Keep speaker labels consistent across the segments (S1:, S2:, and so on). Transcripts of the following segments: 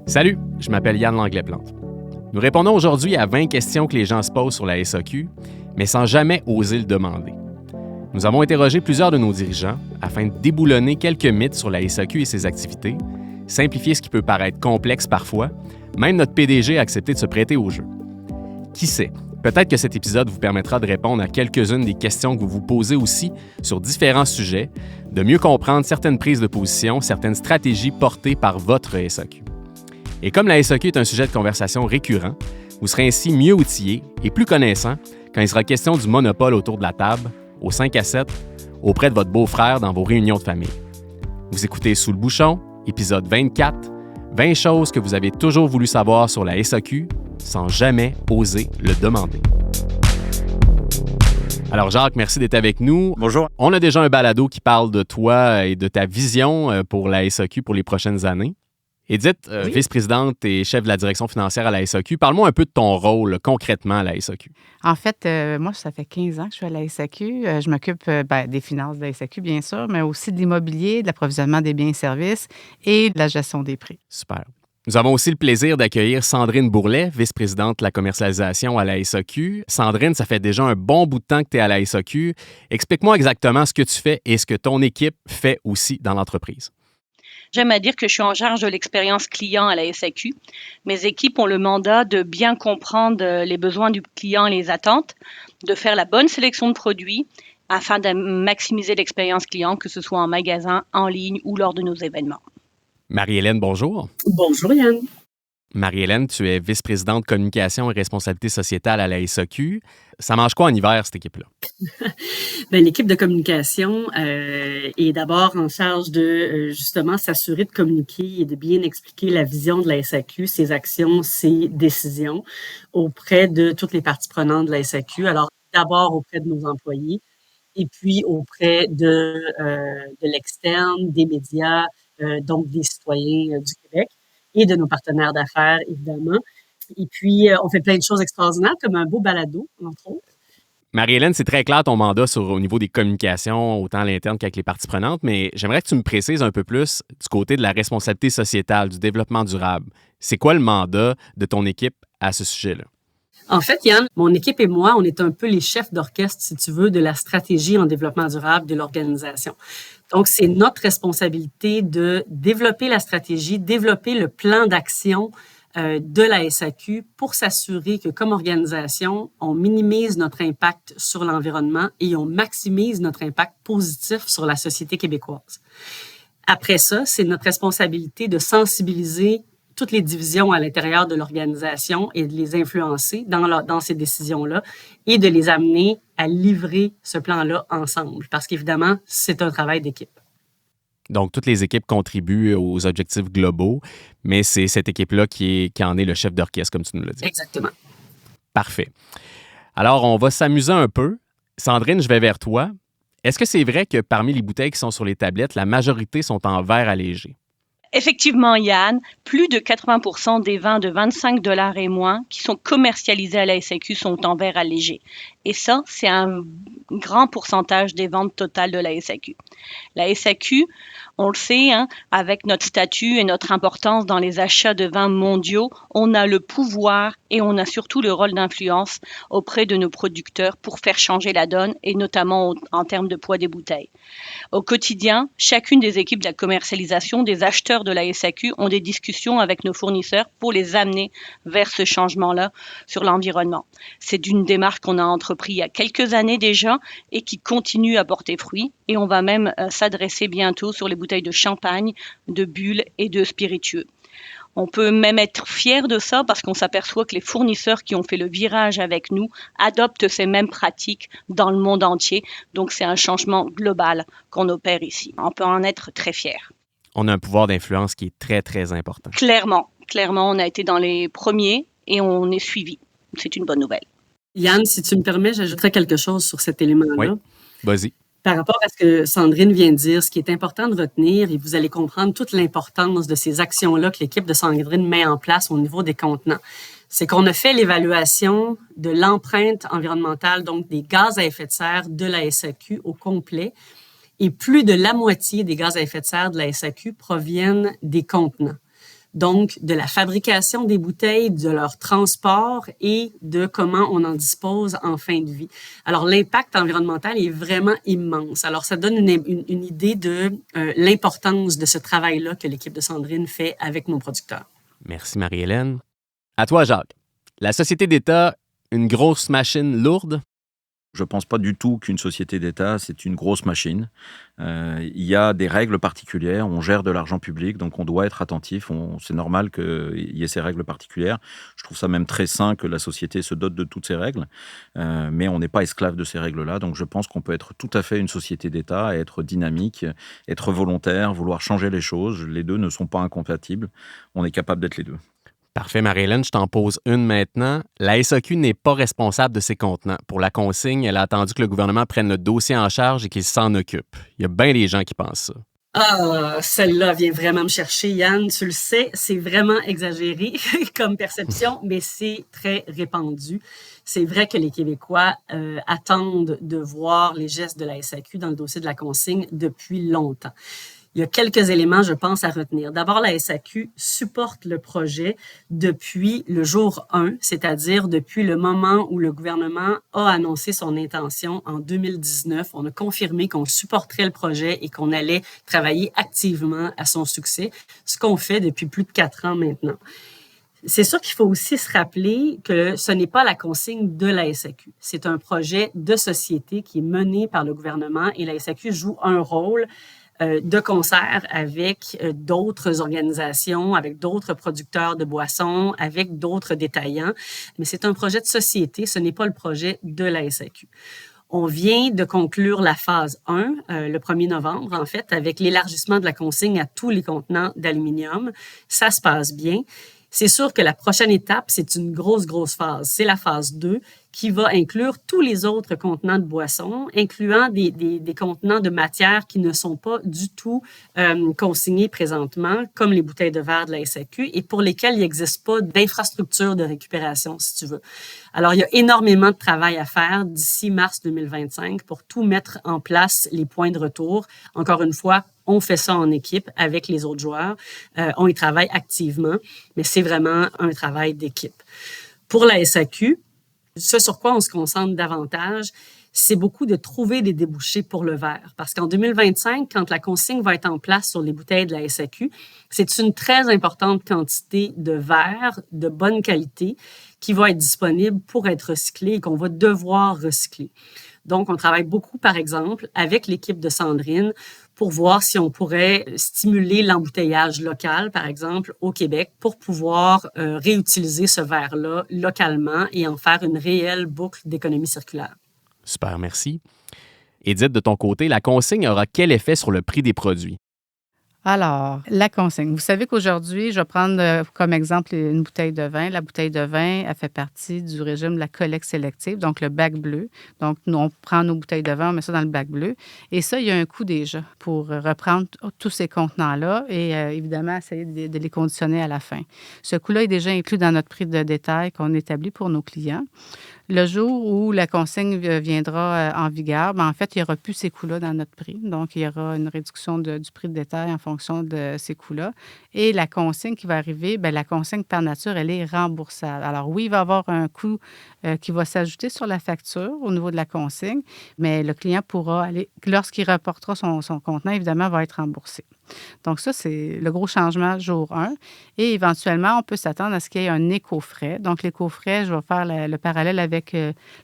S1: Salut, je m'appelle Yann Langlais-Plante. Nous répondons aujourd'hui à 20 questions que les gens se posent sur la SAQ, mais sans jamais oser le demander. Nous avons interrogé plusieurs de nos dirigeants afin de déboulonner quelques mythes sur la SAQ et ses activités, simplifier ce qui peut paraître complexe parfois. Même notre PDG a accepté de se prêter au jeu. Qui sait, peut-être que cet épisode vous permettra de répondre à quelques-unes des questions que vous vous posez aussi sur différents sujets, de mieux comprendre certaines prises de position, certaines stratégies portées par votre SAQ. Et comme la SAQ est un sujet de conversation récurrent, vous serez ainsi mieux outillé et plus connaissant quand il sera question du monopole autour de la table, au 5 à 7, auprès de votre beau-frère dans vos réunions de famille. Vous écoutez Sous le bouchon, épisode 24, 20 choses que vous avez toujours voulu savoir sur la SAQ sans jamais oser le demander. Alors Jacques, merci d'être avec nous.
S2: Bonjour.
S1: On a déjà un balado qui parle de toi et de ta vision pour la SAQ pour les prochaines années. Édith,
S3: Oui.
S1: vice-présidente et chef de la direction financière à la SAQ, parle-moi un peu de ton rôle concrètement à la SAQ.
S3: En fait, moi, ça fait 15 ans que je suis à la SAQ. Je m'occupe des finances de la SAQ, bien sûr, mais aussi de l'immobilier, de l'approvisionnement des biens et services et de la gestion des prix.
S1: Super. Nous avons aussi le plaisir d'accueillir Sandrine Bourlet, vice-présidente de la commercialisation à la SAQ. Sandrine, ça fait déjà un bon bout de temps que tu es à la SAQ. Explique-moi exactement ce que tu fais et ce que ton équipe fait aussi dans l'entreprise.
S4: J'aime à dire que je suis en charge de l'expérience client à la SAQ. Mes équipes ont le mandat de bien comprendre les besoins du client et les attentes, de faire la bonne sélection de produits afin de maximiser l'expérience client, que ce soit en magasin, en ligne ou lors de nos événements.
S1: Marie-Hélène, bonjour.
S5: Bonjour Yann.
S1: Marie-Hélène, tu es vice-présidente communication et responsabilité sociétale à la SAQ. Ça mange quoi en hiver, cette équipe-là?
S5: L'équipe de communication est d'abord en charge de justement s'assurer de communiquer et de bien expliquer la vision de la SAQ, ses actions, ses décisions auprès de toutes les parties prenantes de la SAQ. Alors, d'abord auprès de nos employés et puis auprès de l'externe, des médias, donc des citoyens du Québec et de nos partenaires d'affaires, évidemment. Et puis, on fait plein de choses extraordinaires, comme un beau balado, entre autres.
S1: Marie-Hélène, c'est très clair ton mandat au niveau des communications, autant à l'interne qu'avec les parties prenantes, mais j'aimerais que tu me précises un peu plus du côté de la responsabilité sociétale, du développement durable. C'est quoi le mandat de ton équipe à ce sujet-là?
S5: En fait, Yann, mon équipe et moi, on est un peu les chefs d'orchestre, si tu veux, de la stratégie en développement durable de l'organisation. Donc, c'est notre responsabilité de développer la stratégie, développer le plan d'action de la SAQ pour s'assurer que, comme organisation, on minimise notre impact sur l'environnement et on maximise notre impact positif sur la société québécoise. Après ça, c'est notre responsabilité de sensibiliser toutes les divisions à l'intérieur de l'organisation et de les influencer dans ces décisions-là et de les amener à livrer ce plan-là ensemble. Parce qu'évidemment, c'est un travail d'équipe.
S1: Donc, toutes les équipes contribuent aux objectifs globaux, mais c'est cette équipe-là qui en est le chef d'orchestre, comme tu nous l'as dit.
S5: Exactement.
S1: Parfait. Alors, on va s'amuser un peu. Sandrine, je vais vers toi. Est-ce que c'est vrai que parmi les bouteilles qui sont sur les tablettes, la majorité sont en verre allégé?
S4: Effectivement, Yann, plus de 80% des vins de 25 $ et moins qui sont commercialisés à la SAQ sont en verre allégé. Et ça, c'est un grand pourcentage des ventes totales de la SAQ. La SAQ, on le sait, avec notre statut et notre importance dans les achats de vins mondiaux, on a le pouvoir et on a surtout le rôle d'influence auprès de nos producteurs pour faire changer la donne et notamment en termes de poids des bouteilles. Au quotidien, chacune des équipes de la commercialisation, des acheteurs de la SAQ ont des discussions avec nos fournisseurs pour les amener vers ce changement-là sur l'environnement. C'est une démarche qu'on a entreprise il y a quelques années déjà et qui continue à porter fruit. Et on va même s'adresser bientôt sur les bouteilles de champagne, de bulles et de spiritueux. On peut même être fier de ça parce qu'on s'aperçoit que les fournisseurs qui ont fait le virage avec nous adoptent ces mêmes pratiques dans le monde entier. Donc, c'est un changement global qu'on opère ici. On peut en être très fier.
S1: On a un pouvoir d'influence qui est très, très important.
S4: Clairement, on a été dans les premiers et on est suivi. C'est une bonne nouvelle.
S5: Yann, si tu me permets, j'ajouterais quelque chose sur cet élément-là.
S1: Oui, vas-y.
S5: Par rapport à ce que Sandrine vient de dire, ce qui est important de retenir, et vous allez comprendre toute l'importance de ces actions-là que l'équipe de Sandrine met en place au niveau des contenants, c'est qu'on a fait l'évaluation de l'empreinte environnementale, donc des gaz à effet de serre de la SAQ au complet, et plus de la moitié des gaz à effet de serre de la SAQ proviennent des contenants. donc de la fabrication des bouteilles, de leur transport et de comment on en dispose en fin de vie. Alors, l'impact environnemental est vraiment immense. Alors, ça donne une idée de l'importance de ce travail-là que l'équipe de Sandrine fait avec nos producteurs.
S1: Merci Marie-Hélène. À toi, Jacques. La société d'État, une grosse machine lourde?
S2: Je ne pense pas du tout qu'une société d'État, c'est une grosse machine. Il y a des règles particulières. On gère de l'argent public, donc on doit être attentif. C'est normal qu'il y ait ces règles particulières. Je trouve ça même très sain que la société se dote de toutes ces règles. Mais on n'est pas esclave de ces règles-là. Donc je pense qu'on peut être tout à fait une société d'État, être dynamique, être volontaire, vouloir changer les choses. Les deux ne sont pas incompatibles. On est capable d'être les deux.
S1: Parfait, Marie-Hélène, je t'en pose une maintenant. La SAQ n'est pas responsable de ses contenants. Pour la consigne, elle a attendu que le gouvernement prenne le dossier en charge et qu'il s'en occupe. Il y a bien des gens qui pensent ça.
S5: Ah, celle-là vient vraiment me chercher, Yann. Tu le sais, c'est vraiment exagéré comme perception, mais c'est très répandu. C'est vrai que les Québécois attendent de voir les gestes de la SAQ dans le dossier de la consigne depuis longtemps. Il y a quelques éléments, je pense, à retenir. D'abord, la SAQ supporte le projet depuis le jour 1, c'est-à-dire depuis le moment où le gouvernement a annoncé son intention en 2019. On a confirmé qu'on supporterait le projet et qu'on allait travailler activement à son succès, ce qu'on fait depuis plus de 4 ans maintenant. C'est sûr qu'il faut aussi se rappeler que ce n'est pas la consigne de la SAQ. C'est un projet de société qui est mené par le gouvernement et la SAQ joue un rôle de concert avec d'autres organisations, avec d'autres producteurs de boissons, avec d'autres détaillants. Mais c'est un projet de société, ce n'est pas le projet de la SAQ. On vient de conclure la phase 1, le 1er novembre, en fait, avec l'élargissement de la consigne à tous les contenants d'aluminium. Ça se passe bien. C'est sûr que la prochaine étape, c'est une grosse phase. C'est la phase 2 qui va inclure tous les autres contenants de boissons, incluant des contenants de matière qui ne sont pas du tout consignés présentement, comme les bouteilles de verre de la SAQ, et pour lesquels il n'existe pas d'infrastructure de récupération, si tu veux. Alors, il y a énormément de travail à faire d'ici mars 2025 pour tout mettre en place, les points de retour. Encore une fois, on fait ça en équipe avec les autres joueurs. On y travaille activement, mais c'est vraiment un travail d'équipe. Pour la SAQ, ce sur quoi on se concentre davantage, c'est beaucoup de trouver des débouchés pour le verre. Parce qu'en 2025, quand la consigne va être en place sur les bouteilles de la SAQ, c'est une très importante quantité de verre de bonne qualité qui va être disponible pour être recyclé et qu'on va devoir recycler. Donc, on travaille beaucoup, par exemple, avec l'équipe de Sandrine pour voir si on pourrait stimuler l'embouteillage local, par exemple, au Québec, pour pouvoir réutiliser ce verre-là localement et en faire une réelle boucle d'économie circulaire.
S1: Super, merci. Édith, de ton côté, la consigne aura quel effet sur le prix des produits?
S3: Alors, la consigne. Vous savez qu'aujourd'hui, je vais prendre comme exemple une bouteille de vin. La bouteille de vin, elle fait partie du régime de la collecte sélective, donc le bac bleu. Donc, nous, on prend nos bouteilles de vin, on met ça dans le bac bleu. Et ça, il y a un coût déjà pour reprendre tous ces contenants-là et évidemment, essayer de les conditionner à la fin. Ce coût-là est déjà inclus dans notre prix de détail qu'on établit pour nos clients. Le jour où la consigne viendra en vigueur, en fait, il n'y aura plus ces coûts-là dans notre prix. Donc, il y aura une réduction du prix de détail en fonction de ces coûts-là. Et la consigne qui va arriver, la consigne par nature, elle est remboursable. Alors oui, il va y avoir un coût qui va s'ajouter sur la facture au niveau de la consigne, mais le client pourra aller, lorsqu'il reportera son contenant, évidemment, va être remboursé. Donc ça, c'est le gros changement jour 1. Et éventuellement, on peut s'attendre à ce qu'il y ait un éco-frais. Donc l'éco-frais, je vais faire le parallèle avec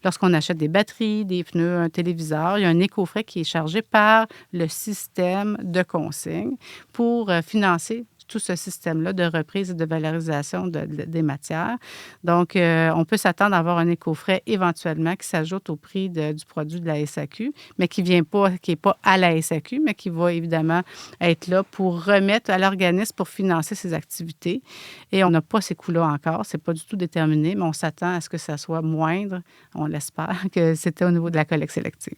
S3: lorsqu'on achète des batteries, des pneus, un téléviseur. Il y a un éco-frais qui est chargé par le système de consigne pour financer tout ce système-là de reprise et de valorisation des matières. Donc, on peut s'attendre à avoir un éco-frais éventuellement qui s'ajoute au prix du produit de la SAQ, mais qui n'est pas à la SAQ, mais qui va évidemment être là pour remettre à l'organisme pour financer ses activités. Et on n'a pas ces coûts-là encore. Ce n'est pas du tout déterminé, mais on s'attend à ce que ça soit moindre, on l'espère, que c'était au niveau de la collecte sélective.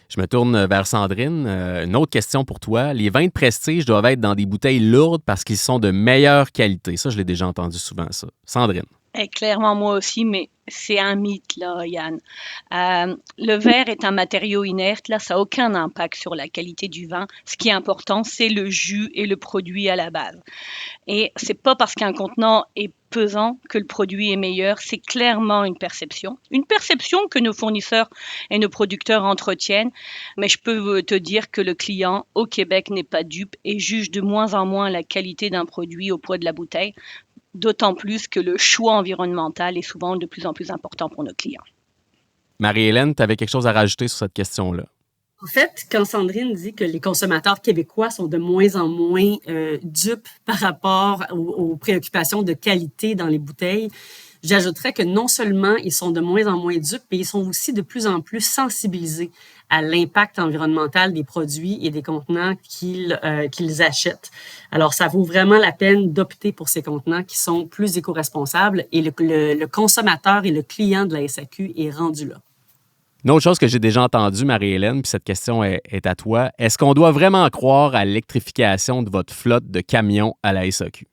S1: Je me tourne vers Sandrine. Une autre question pour toi. Les vins de prestige doivent être dans des bouteilles lourdes parce qu'ils sont de meilleure qualité. Ça, je l'ai déjà entendu souvent, ça. Sandrine.
S4: Clairement, moi aussi, mais C'est un mythe, là, Yann. Le verre est un matériau inerte, là, ça n'a aucun impact sur la qualité du vin. Ce qui est important, c'est le jus et le produit à la base. Et c'est pas parce qu'un contenant est pesant que le produit est meilleur, c'est clairement une perception que nos fournisseurs et nos producteurs entretiennent, mais je peux te dire que le client au Québec n'est pas dupe et juge de moins en moins la qualité d'un produit au poids de la bouteille, d'autant plus que le choix environnemental est souvent de plus en plus important pour nos clients.
S1: Marie-Hélène, tu avais quelque chose à rajouter sur cette question-là?
S5: En fait, quand Sandrine dit que les consommateurs québécois sont de moins en moins dupes par rapport aux préoccupations de qualité dans les bouteilles, j'ajouterais que non seulement ils sont de moins en moins dupes, mais ils sont aussi de plus en plus sensibilisés à l'impact environnemental des produits et des contenants qu'ils achètent. Alors, ça vaut vraiment la peine d'opter pour ces contenants qui sont plus éco-responsables et le consommateur et le client de la SAQ est rendu là.
S1: Une autre chose que j'ai déjà entendue, Marie-Hélène, puis cette question est à toi. Est-ce qu'on doit vraiment croire à l'électrification de votre flotte de camions à la SAQ?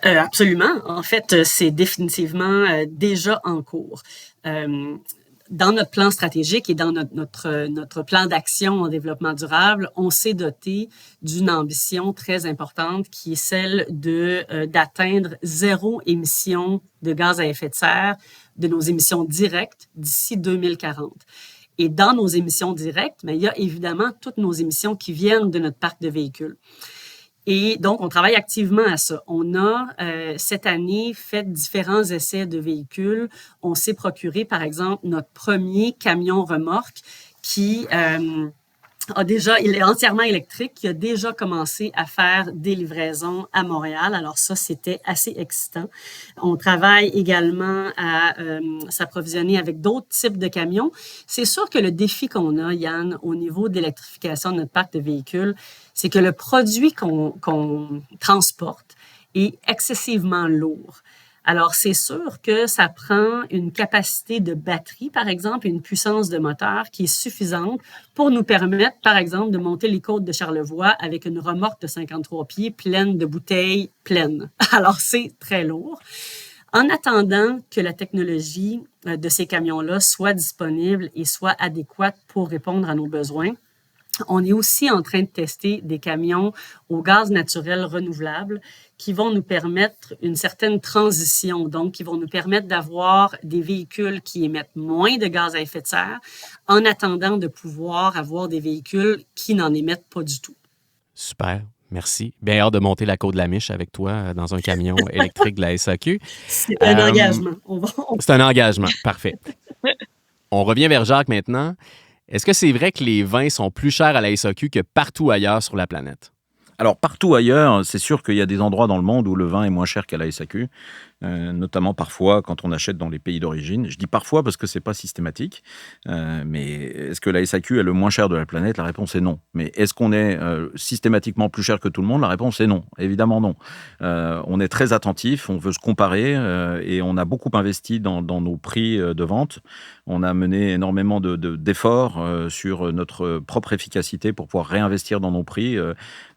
S5: Absolument. En fait, c'est définitivement déjà en cours. Dans notre plan stratégique et dans notre plan d'action en développement durable, on s'est doté d'une ambition très importante qui est celle d'atteindre 0 émission de gaz à effet de serre de nos émissions directes d'ici 2040. Et dans nos émissions directes, mais il y a évidemment toutes nos émissions qui viennent de notre parc de véhicules. Et donc, on travaille activement à ça. On a, cette année, fait différents essais de véhicules. On s'est procuré, par exemple, notre premier camion remorque qui il est entièrement électrique, qui a déjà commencé à faire des livraisons à Montréal. Alors ça, c'était assez excitant. On travaille également à s'approvisionner avec d'autres types de camions. C'est sûr que le défi qu'on a, Yann, au niveau de l'électrification de notre parc de véhicules, c'est que le produit qu'on transporte est excessivement lourd. Alors, c'est sûr que ça prend une capacité de batterie, par exemple, et une puissance de moteur qui est suffisante pour nous permettre, par exemple, de monter les côtes de Charlevoix avec une remorque de 53 pieds pleine de bouteilles pleines. Alors, c'est très lourd. En attendant que la technologie de ces camions-là soit disponible et soit adéquate pour répondre à nos besoins, on est aussi en train de tester des camions au gaz naturel renouvelable qui vont nous permettre une certaine transition, donc qui vont nous permettre d'avoir des véhicules qui émettent moins de gaz à effet de serre en attendant de pouvoir avoir des véhicules qui n'en émettent pas du tout.
S1: Super, merci. Bien hâte de monter la côte de la Miche avec toi dans un camion électrique de la SAQ.
S5: C'est un engagement.
S1: C'est un engagement, parfait. On revient vers Jacques maintenant. Est-ce que c'est vrai que les vins sont plus chers à la SAQ que partout ailleurs sur la planète?
S2: Alors, partout ailleurs, c'est sûr qu'il y a des endroits dans le monde où le vin est moins cher qu'à la SAQ, notamment parfois quand on achète dans les pays d'origine. Je dis parfois parce que ce n'est pas systématique, mais est-ce que la SAQ est le moins cher de la planète? La réponse est non. Mais est-ce qu'on est systématiquement plus cher que tout le monde? La réponse est non, évidemment non. On est très attentif, on veut se comparer et on a beaucoup investi dans nos prix de vente. On a mené énormément d'efforts sur notre propre efficacité pour pouvoir réinvestir dans nos prix.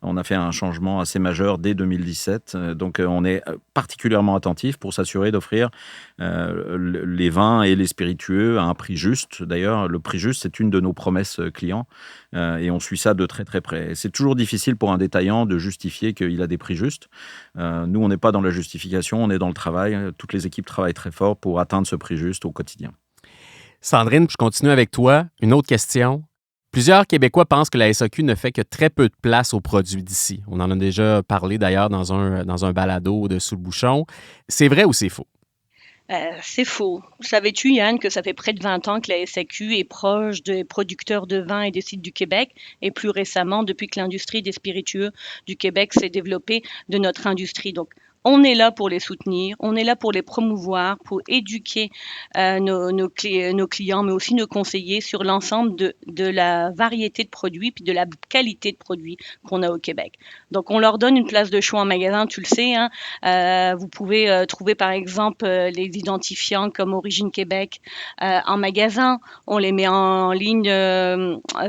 S2: On a fait un changement assez majeur dès 2017. Donc, on est particulièrement attentif pour s'assurer d'offrir les vins et les spiritueux à un prix juste. D'ailleurs, le prix juste, c'est une de nos promesses clients et on suit ça de très, très près. C'est toujours difficile pour un détaillant de justifier qu'il a des prix justes. Nous, on n'est pas dans la justification, on est dans le travail. Toutes les équipes travaillent très fort pour atteindre ce prix juste au quotidien.
S1: Sandrine, je continue avec toi. Une autre question. Plusieurs Québécois pensent que la SAQ ne fait que très peu de place aux produits d'ici. On en a déjà parlé d'ailleurs dans un balado de Sous le bouchon. C'est vrai ou c'est faux?
S4: C'est faux. Savais-tu, Yann, que ça fait près de 20 ans que la SAQ est proche des producteurs de vin et des cidres du Québec, et plus récemment, depuis que l'industrie des spiritueux du Québec s'est développée, de notre industrie. Donc, on est là pour les soutenir, on est là pour les promouvoir, pour éduquer nos clients, mais aussi nos conseillers sur l'ensemble de la variété de produits puis de la qualité de produits qu'on a au Québec. Donc, on leur donne une place de choix en magasin, tu le sais. Hein, vous pouvez trouver, par exemple, les identifiants comme Origine Québec en magasin. On les met en ligne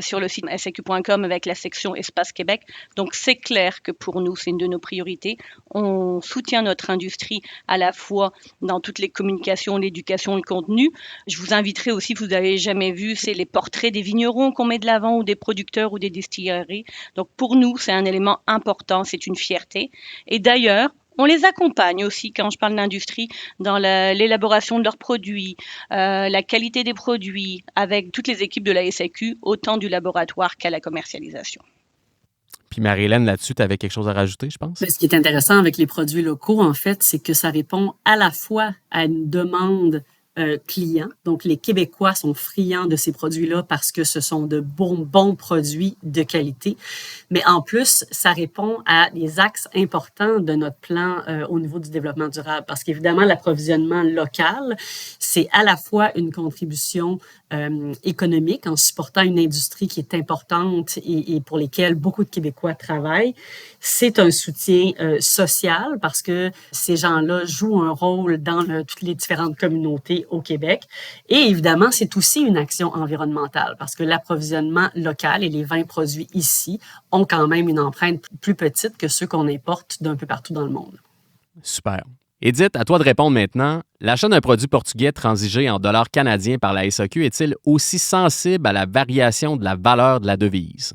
S4: sur le site saq.com avec la section Espace Québec. Donc, c'est clair que pour nous, c'est une de nos priorités. On soutient soutient notre industrie à la fois dans toutes les communications, l'éducation, le contenu. Je vous inviterai aussi, si vous n'avez jamais vu, c'est les portraits des vignerons qu'on met de l'avant ou des producteurs ou des distilleries. Donc pour nous, c'est un élément important, c'est une fierté. Et d'ailleurs, on les accompagne aussi, quand je parle d'industrie, dans l'élaboration de leurs produits, la qualité des produits, avec toutes les équipes de la SAQ, autant du laboratoire qu'à la commercialisation.
S1: Puis Marie-Hélène, là-dessus, tu avais quelque chose à rajouter, je pense?
S5: Mais ce qui est intéressant avec les produits locaux, en fait, c'est que ça répond à la fois à une demande client. Donc, les Québécois sont friands de ces produits-là parce que ce sont de bons produits de qualité. Mais en plus, ça répond à des axes importants de notre plan au niveau du développement durable. Parce qu'évidemment, l'approvisionnement local, c'est à la fois une contribution économique en supportant une industrie qui est importante et pour lesquelles beaucoup de Québécois travaillent. C'est un soutien social parce que ces gens-là jouent un rôle dans toutes les différentes communautés au Québec. Et évidemment, c'est aussi une action environnementale parce que l'approvisionnement local et les vins produits ici ont quand même une empreinte plus petite que ceux qu'on importe d'un peu partout dans le monde.
S1: Super. Édith, à toi de répondre maintenant. L'achat d'un produit portugais transigé en dollars canadiens par la SAQ est-il aussi sensible à la variation de la valeur de la devise?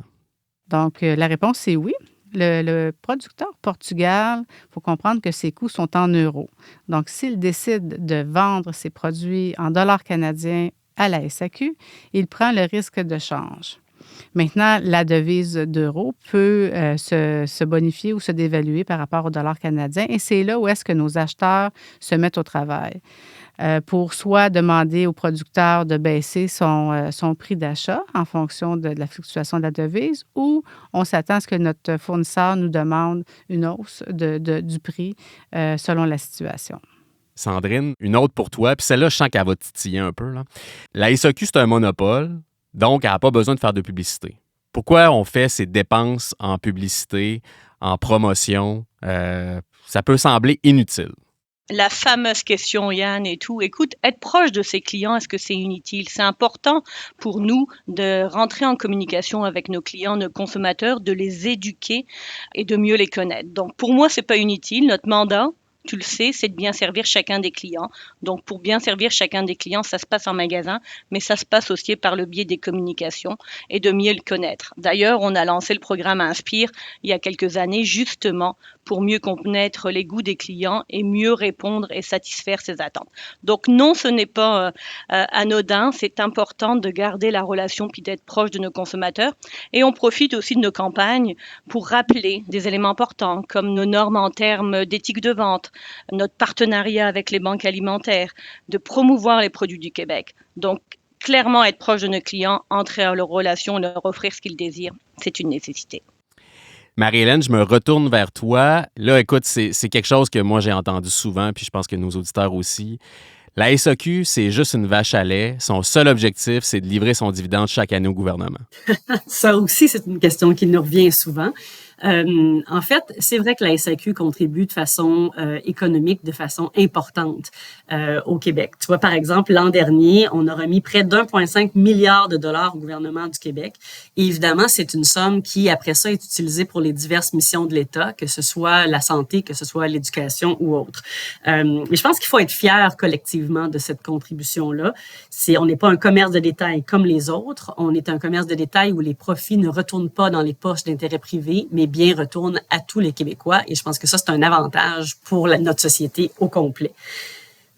S3: Donc, la réponse, c'est oui. Le producteur portugais, il faut comprendre que ses coûts sont en euros. Donc, s'il décide de vendre ses produits en dollars canadiens à la SAQ, il prend le risque de change. Maintenant, la devise d'euro peut se bonifier ou se dévaluer par rapport au dollar canadien et c'est là où est-ce que nos acheteurs se mettent au travail pour soit demander au producteur de baisser son prix d'achat en fonction de la fluctuation de la devise ou on s'attend à ce que notre fournisseur nous demande une hausse du prix selon la situation.
S1: Sandrine, une autre pour toi, puis celle-là, je sens qu'elle va titiller un peu, là. La SAQ, c'est un monopole, donc elle n'a pas besoin de faire de publicité. Pourquoi on fait ces dépenses en publicité, en promotion? Ça peut sembler inutile.
S4: La fameuse question, Yann, et tout. Écoute, être proche de ses clients, est-ce que c'est inutile? C'est important pour nous de rentrer en communication avec nos clients, nos consommateurs, de les éduquer et de mieux les connaître. Donc, pour moi, c'est pas inutile. Notre mandat, tu le sais, c'est de bien servir chacun des clients. Donc, pour bien servir chacun des clients, ça se passe en magasin, mais ça se passe aussi par le biais des communications et de mieux le connaître. D'ailleurs, on a lancé le programme Inspire il y a quelques années, justement, pour mieux connaître les goûts des clients et mieux répondre et satisfaire ses attentes. Donc, non, ce n'est pas anodin. C'est important de garder la relation puis d'être proche de nos consommateurs. Et on profite aussi de nos campagnes pour rappeler des éléments importants, comme nos normes en termes d'éthique de vente, notre partenariat avec les banques alimentaires, de promouvoir les produits du Québec. Donc, clairement, être proche de nos clients, entrer en leur relation, leur offrir ce qu'ils désirent, c'est une nécessité.
S1: Marie-Hélène, je me retourne vers toi. Là, écoute, c'est quelque chose que moi, j'ai entendu souvent, puis je pense que nos auditeurs aussi. La SAQ, c'est juste une vache à lait. Son seul objectif, c'est de livrer son dividende chaque année au gouvernement.
S5: Ça aussi, c'est une question qui nous revient souvent. En fait, c'est vrai que la SAQ contribue de façon économique, de façon importante au Québec. Tu vois, par exemple, l'an dernier, on a remis près d'1,5 milliard de dollars au gouvernement du Québec. Et évidemment, c'est une somme qui, après ça, est utilisée pour les diverses missions de l'État, que ce soit la santé, que ce soit l'éducation ou autre. Mais je pense qu'il faut être fier collectivement de cette contribution-là. On n'est pas un commerce de détail comme les autres. On est un commerce de détail où les profits ne retournent pas dans les poches d'intérêts privés, mais bien retournent à tous les Québécois. Et je pense que ça, c'est un avantage pour notre société au complet.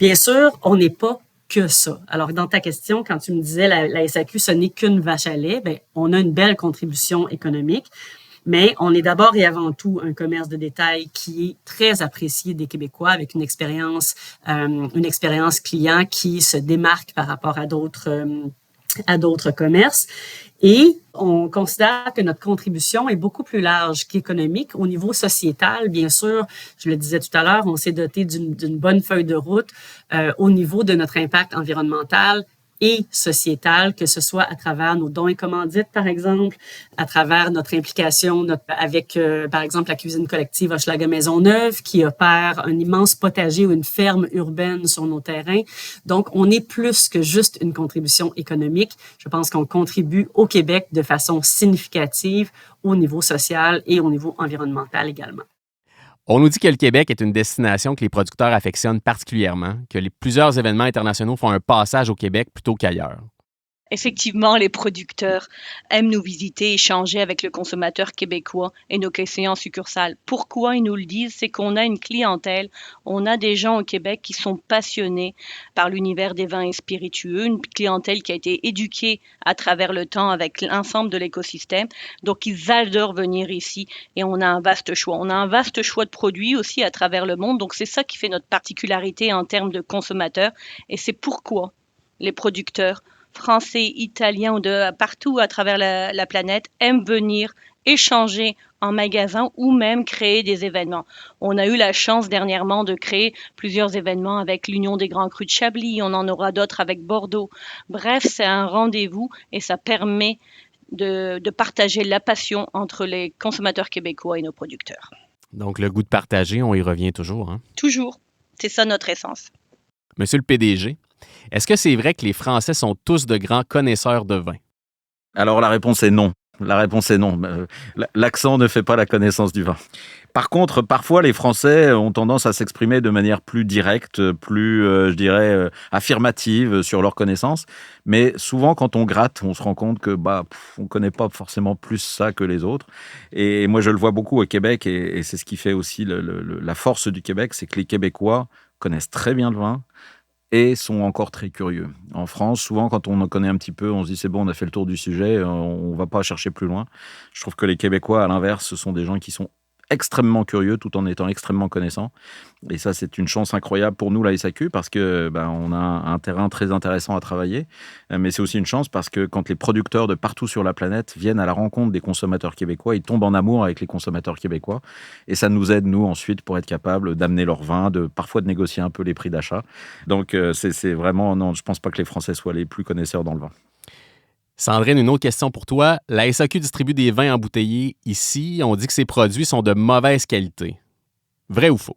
S5: Bien sûr, on n'est pas que ça. Alors, dans ta question, quand tu me disais la SAQ, ce n'est qu'une vache à lait, bien, on a une belle contribution économique, mais on est d'abord et avant tout un commerce de détail qui est très apprécié des Québécois avec une expérience client qui se démarque par rapport à d'autres commerces. Et on considère que notre contribution est beaucoup plus large qu'économique. Au niveau sociétal, bien sûr, je le disais tout à l'heure, on s'est doté d'une bonne feuille de route au niveau de notre impact environnemental et sociétal, que ce soit à travers nos dons et commandites, par exemple, à travers notre implication avec, par exemple, la cuisine collective Hochelaga Maisonneuve, qui opère un immense potager ou une ferme urbaine sur nos terrains. Donc, on est plus que juste une contribution économique. Je pense qu'on contribue au Québec de façon significative au niveau social et au niveau environnemental également.
S1: On nous dit que le Québec est une destination que les producteurs affectionnent particulièrement, que plusieurs événements internationaux font un passage au Québec plutôt qu'ailleurs.
S4: Effectivement, les producteurs aiment nous visiter, échanger avec le consommateur québécois et nos caissiers en succursale. Pourquoi ils nous le disent? C'est qu'on a une clientèle, on a des gens au Québec qui sont passionnés par l'univers des vins et spiritueux, une clientèle qui a été éduquée à travers le temps avec l'ensemble de l'écosystème. Donc, ils adorent venir ici et on a un vaste choix. On a un vaste choix de produits aussi à travers le monde. Donc, c'est ça qui fait notre particularité en termes de consommateurs et c'est pourquoi les producteurs français, italiens ou de partout à travers la planète aiment venir échanger en magasin ou même créer des événements. On a eu la chance dernièrement de créer plusieurs événements avec l'Union des Grands Crus de Chablis, on en aura d'autres avec Bordeaux. Bref, c'est un rendez-vous et ça permet de partager la passion entre les consommateurs québécois et nos producteurs.
S1: Donc, le goût de partager, on y revient toujours, hein?
S4: Toujours. C'est ça notre essence.
S1: Monsieur le PDG, est-ce que c'est vrai que les Français sont tous de grands connaisseurs de vin?
S2: Alors la réponse est non. La réponse est non. L'accent ne fait pas la connaissance du vin. Par contre, parfois, les Français ont tendance à s'exprimer de manière plus directe, plus, je dirais, affirmative sur leur connaissance. Mais souvent, quand on gratte, on se rend compte que on connaît pas forcément plus ça que les autres. Et moi, je le vois beaucoup au Québec, et c'est ce qui fait aussi la force du Québec, c'est que les Québécois connaissent très bien le vin et sont encore très curieux. En France, souvent, quand on en connaît un petit peu, on se dit c'est bon, on a fait le tour du sujet, on ne va pas chercher plus loin. Je trouve que les Québécois, à l'inverse, ce sont des gens qui sont extrêmement curieux tout en étant extrêmement connaissants. Et ça, c'est une chance incroyable pour nous, la SAQ, parce que on a un terrain très intéressant à travailler. Mais c'est aussi une chance parce que quand les producteurs de partout sur la planète viennent à la rencontre des consommateurs québécois, ils tombent en amour avec les consommateurs québécois. Et ça nous aide, nous, ensuite, pour être capables d'amener leur vin, parfois de négocier un peu les prix d'achat. Donc, c'est vraiment... Non, je ne pense pas que les Français soient les plus connaisseurs dans le vin.
S1: Sandrine, une autre question pour toi. La SAQ distribue des vins embouteillés ici. On dit que ces produits sont de mauvaise qualité. Vrai ou faux?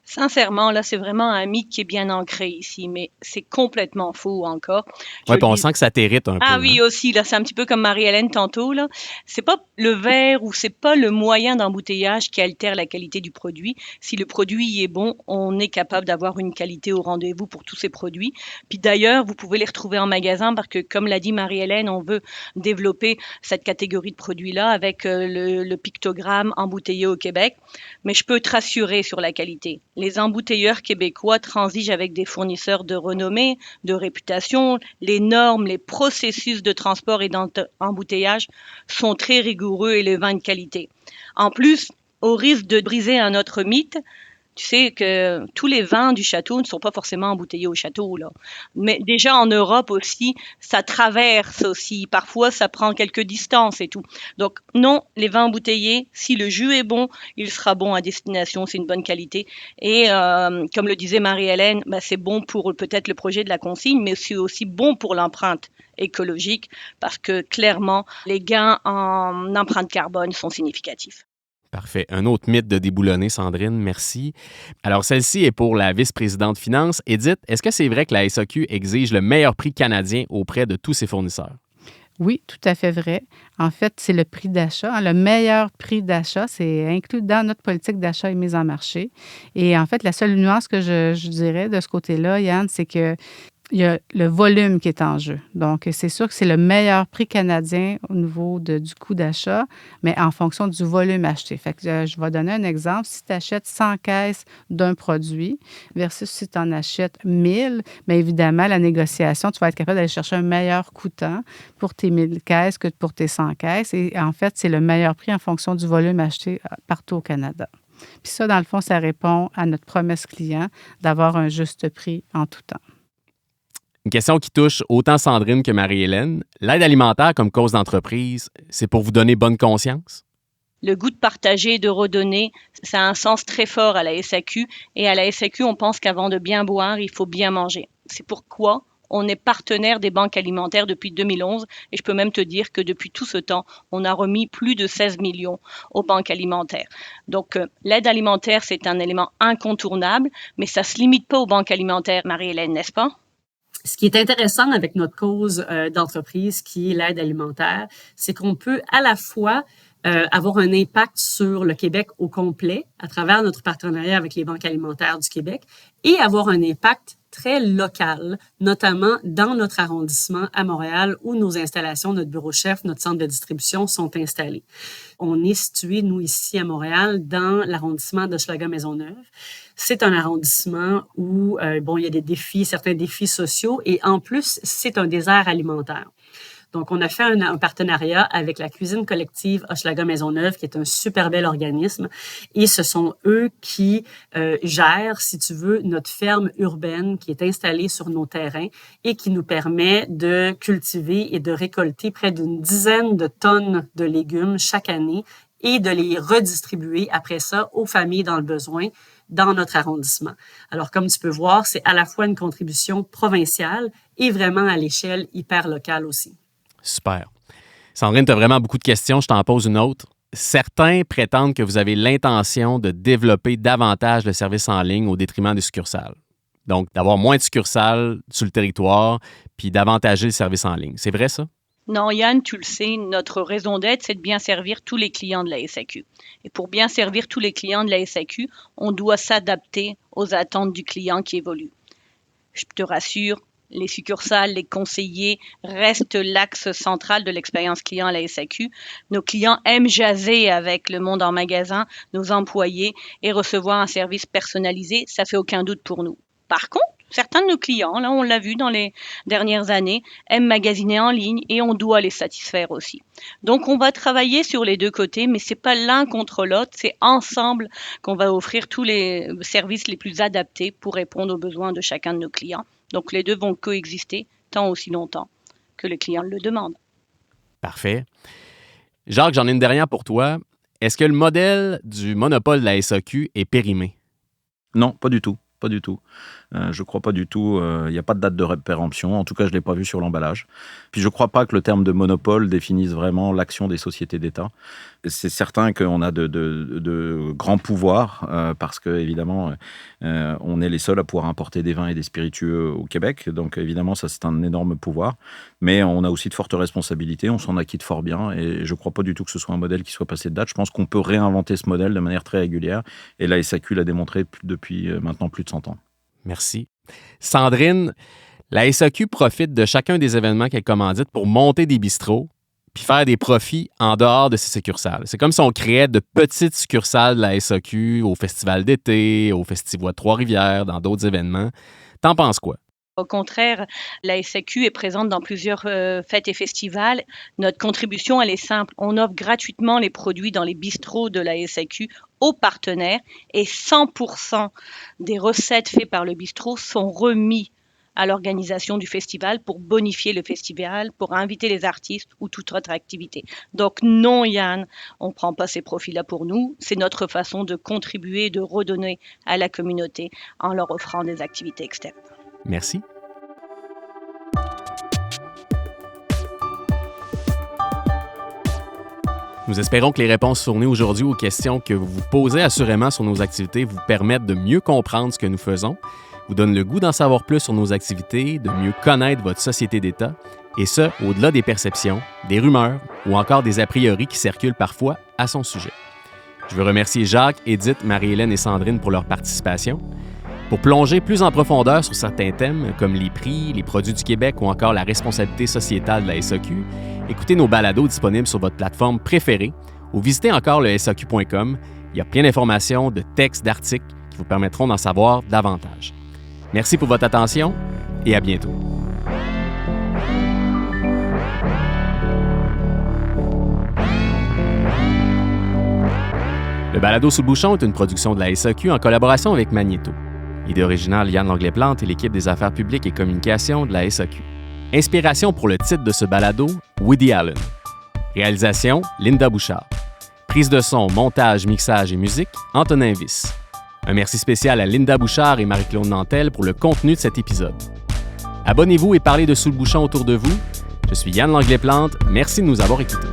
S4: Sincèrement, là, c'est vraiment un mythe qui est bien ancré ici, mais c'est complètement faux encore.
S1: Oui, puis on sent que ça t'irrite un peu.
S4: Ah oui, aussi, là, c'est un petit peu comme Marie-Hélène tantôt, là. C'est pas le verre ou c'est pas le moyen d'embouteillage qui altère la qualité du produit. Si le produit est bon, on est capable d'avoir une qualité au rendez-vous pour tous ces produits. Puis d'ailleurs, vous pouvez les retrouver en magasin parce que, comme l'a dit Marie-Hélène, on veut développer cette catégorie de produits-là avec le pictogramme embouteillé au Québec. Mais je peux te rassurer sur la qualité. Les embouteilleurs québécois transigent avec des fournisseurs de renommée, de réputation. Les normes, les processus de transport et d'embouteillage sont très rigoureux et les vins de qualité. En plus, au risque de briser un autre mythe, tu sais que tous les vins du château ne sont pas forcément embouteillés au château, là. Mais déjà en Europe aussi, ça traverse aussi. Parfois, ça prend quelques distances et tout. Donc non, les vins embouteillés, si le jus est bon, il sera bon à destination, c'est une bonne qualité. Et comme le disait Marie-Hélène, c'est bon pour peut-être le projet de la consigne, mais c'est aussi bon pour l'empreinte écologique parce que clairement, les gains en empreinte carbone sont significatifs.
S1: Parfait. Un autre mythe de déboulonner, Sandrine, merci. Alors, celle-ci est pour la vice-présidente finance. Édith, est-ce que c'est vrai que la SAQ exige le meilleur prix canadien auprès de tous ses fournisseurs?
S3: Oui, tout à fait vrai. En fait, c'est le prix d'achat. Le meilleur prix d'achat, c'est inclus dans notre politique d'achat et mise en marché. Et en fait, la seule nuance que je dirais de ce côté-là, Yann, c'est que il y a le volume qui est en jeu. Donc, c'est sûr que c'est le meilleur prix canadien au niveau du coût d'achat, mais en fonction du volume acheté. Fait que je vais donner un exemple. Si tu achètes 100 caisses d'un produit versus si tu en achètes 1000, bien évidemment, la négociation, tu vas être capable d'aller chercher un meilleur coûtant pour tes 1000 caisses que pour tes 100 caisses. Et en fait, c'est le meilleur prix en fonction du volume acheté partout au Canada. Puis ça, dans le fond, ça répond à notre promesse client d'avoir un juste prix en tout temps.
S1: Une question qui touche autant Sandrine que Marie-Hélène. L'aide alimentaire comme cause d'entreprise, c'est pour vous donner bonne conscience?
S4: Le goût de partager et de redonner, ça a un sens très fort à la SAQ. Et à la SAQ, on pense qu'avant de bien boire, il faut bien manger. C'est pourquoi on est partenaire des banques alimentaires depuis 2011. Et je peux même te dire que depuis tout ce temps, on a remis plus de 16 millions aux banques alimentaires. Donc, l'aide alimentaire, c'est un élément incontournable, mais ça ne se limite pas aux banques alimentaires, Marie-Hélène, n'est-ce pas?
S5: Ce qui est intéressant avec notre cause d'entreprise, qui est l'aide alimentaire, c'est qu'on peut à la fois avoir un impact sur le Québec au complet à travers notre partenariat avec les banques alimentaires du Québec et avoir un impact très local, notamment dans notre arrondissement à Montréal où nos installations, notre bureau chef, notre centre de distribution sont installés. On est situé, nous, ici à Montréal, dans l'arrondissement d'Hochelaga-Maisonneuve. C'est un arrondissement où, il y a des défis, certains défis sociaux et en plus, c'est un désert alimentaire. Donc, on a fait un partenariat avec la cuisine collective Hochelaga-Maisonneuve, qui est un super bel organisme. Et ce sont eux qui gèrent, si tu veux, notre ferme urbaine qui est installée sur nos terrains et qui nous permet de cultiver et de récolter près d'une dizaine de tonnes de légumes chaque année et de les redistribuer après ça aux familles dans le besoin dans notre arrondissement. Alors, comme tu peux voir, c'est à la fois une contribution provinciale et vraiment à l'échelle hyper locale aussi.
S1: Super. Sandrine, tu as vraiment beaucoup de questions. Je t'en pose une autre. Certains prétendent que vous avez l'intention de développer davantage le service en ligne au détriment des succursales. Donc, d'avoir moins de succursales sur le territoire puis d'avantager le service en ligne. C'est vrai, ça?
S4: Non, Yann, tu le sais, notre raison d'être, c'est de bien servir tous les clients de la SAQ. Et pour bien servir tous les clients de la SAQ, on doit s'adapter aux attentes du client qui évolue. Je te rassure, les succursales, les conseillers restent l'axe central de l'expérience client à la SAQ. Nos clients aiment jaser avec le monde en magasin, nos employés, et recevoir un service personnalisé, ça fait aucun doute pour nous. Par contre, certains de nos clients, là on l'a vu dans les dernières années, aiment magasiner en ligne et on doit les satisfaire aussi. Donc on va travailler sur les deux côtés, mais c'est pas l'un contre l'autre, c'est ensemble qu'on va offrir tous les services les plus adaptés pour répondre aux besoins de chacun de nos clients. Donc, les deux vont coexister tant aussi longtemps que le client le demande.
S1: Parfait. Jacques, j'en ai une dernière pour toi. Est-ce que le modèle du monopole de la SAQ est périmé?
S2: Non, pas du tout. Pas du tout. Je ne crois pas du tout. Il n'y a pas de date de péremption. En tout cas, je ne l'ai pas vu sur l'emballage. Puis, je ne crois pas que le terme de monopole définisse vraiment l'action des sociétés d'État. C'est certain qu'on a de grands pouvoirs parce que, évidemment, on est les seuls à pouvoir importer des vins et des spiritueux au Québec. Donc, évidemment, ça, c'est un énorme pouvoir. Mais on a aussi de fortes responsabilités. On s'en acquitte fort bien. Et je ne crois pas du tout que ce soit un modèle qui soit passé de date. Je pense qu'on peut réinventer ce modèle de manière très régulière. Et la SAQ l'a démontré depuis maintenant plus de 100 ans.
S1: Merci. Sandrine, la SAQ profite de chacun des événements qu'elle commandite pour monter des bistrots puis faire des profits en dehors de ses succursales. C'est comme si on créait de petites succursales de la SAQ au festival d'été, au festival de Trois-Rivières, dans d'autres événements. T'en penses quoi?
S4: Au contraire, la SAQ est présente dans plusieurs fêtes et festivals. Notre contribution, elle est simple. On offre gratuitement les produits dans les bistrots de la SAQ aux partenaires et 100% des recettes faites par le bistrot sont remis à l'organisation du festival pour bonifier le festival, pour inviter les artistes ou toute autre activité. Donc non, Yann, on ne prend pas ces profits-là pour nous. C'est notre façon de contribuer, de redonner à la communauté en leur offrant des activités externes.
S1: Merci. Nous espérons que les réponses fournies aujourd'hui aux questions que vous vous posez assurément sur nos activités vous permettent de mieux comprendre ce que nous faisons, vous donnent le goût d'en savoir plus sur nos activités, de mieux connaître votre société d'État, et ce, au-delà des perceptions, des rumeurs ou encore des a priori qui circulent parfois à son sujet. Je veux remercier Jacques, Édith, Marie-Hélène et Sandrine pour leur participation. Pour plonger plus en profondeur sur certains thèmes, comme les prix, les produits du Québec ou encore la responsabilité sociétale de la SAQ, écoutez nos balados disponibles sur votre plateforme préférée ou visitez encore le SAQ.com. Il y a plein d'informations, de textes, d'articles qui vous permettront d'en savoir davantage. Merci pour votre attention et à bientôt. Le balado Sous le bouchon est une production de la SAQ en collaboration avec Magnéto. Idée originale Yann Langlais-Plante et l'équipe des affaires publiques et communications de la SAQ. Inspiration pour le titre de ce balado, Woody Allen. Réalisation, Linda Bouchard. Prise de son, montage, mixage et musique, Antonin Viss. Un merci spécial à Linda Bouchard et Marie-Claude Nantel pour le contenu de cet épisode. Abonnez-vous et parlez de Sous le bouchon autour de vous. Je suis Yann Langlais-Plante. Merci de nous avoir écoutés.